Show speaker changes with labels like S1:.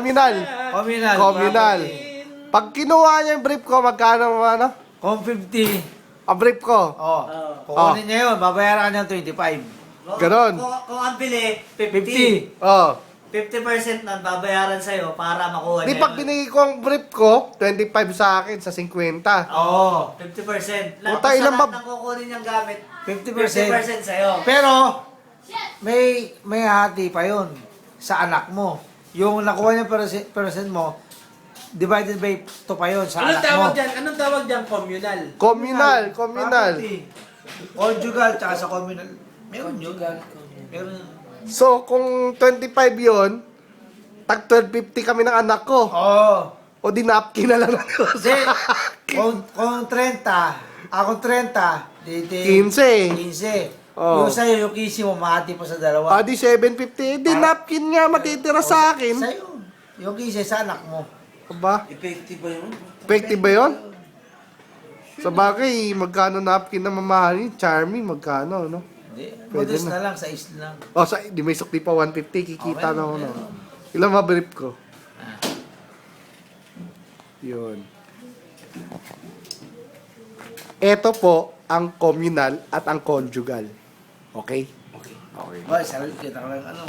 S1: communal.
S2: Communal.
S1: Communal. Pag kinuha niya yung brief ko, magkano ano?
S2: Com 50.
S1: Ang brief ko.
S2: Oh. Kukunin niya yun, babayaran ka niya 25.
S1: Ganon.
S3: Kung ang bili,
S2: 50.
S3: 50.
S1: Oh.
S3: 50% nun babayaran sa'yo para makuha
S1: Di
S3: niya.
S1: pag binigay ko ang brief ko, 25 sa akin sa 50.
S3: Oo, 50%.
S1: Puta,
S3: Sa
S1: ilang
S3: lahat ng kukunin niyang gamit,
S2: 50%.
S3: 50% sa'yo.
S2: Pero, may hati pa yun sa anak mo. Yung nakuha niya percent mo, divided by 2 pa yun sa
S4: Anong
S2: anak mo.
S4: tawag dyan? Anong tawag dyan? Communal.
S1: Communal.
S2: Property. Conjugal, tsaka sa communal. Meron yun. Meron.
S1: So, kung 25 yon, tag 12.50 kami ng anak ko.
S2: Oo.
S1: O di napkin na lang ako
S2: Kasi,
S1: sa
S2: kung 30, akong 30, di
S1: 15.
S2: 15.
S1: Oo.
S2: Yung sa'yo, yung kisi mo, mahati pa sa dalawa.
S1: Ah, di 7.50. Di napkin nga matitira sa akin.
S2: Sa'yo. Yung kisi sa anak mo.
S1: Aba,
S4: Effective ba yun?
S1: effective ba yun? Sa bagay, magkano napkin na mamahalin? Charming, magkano, no?
S2: Hindi.
S1: Pwede
S2: Modest
S1: na.
S2: na lang, sa is lang.
S1: O, di may sukli pa 150, kikita
S2: Okay,
S1: na ako, no?
S2: meron.
S1: Ilang mabrief ko?
S2: Ah.
S1: Yun. Ito po ang communal at ang conjugal. Okay?
S4: Okay.
S1: Okay.
S2: Boy, sarili kita ko lang ano.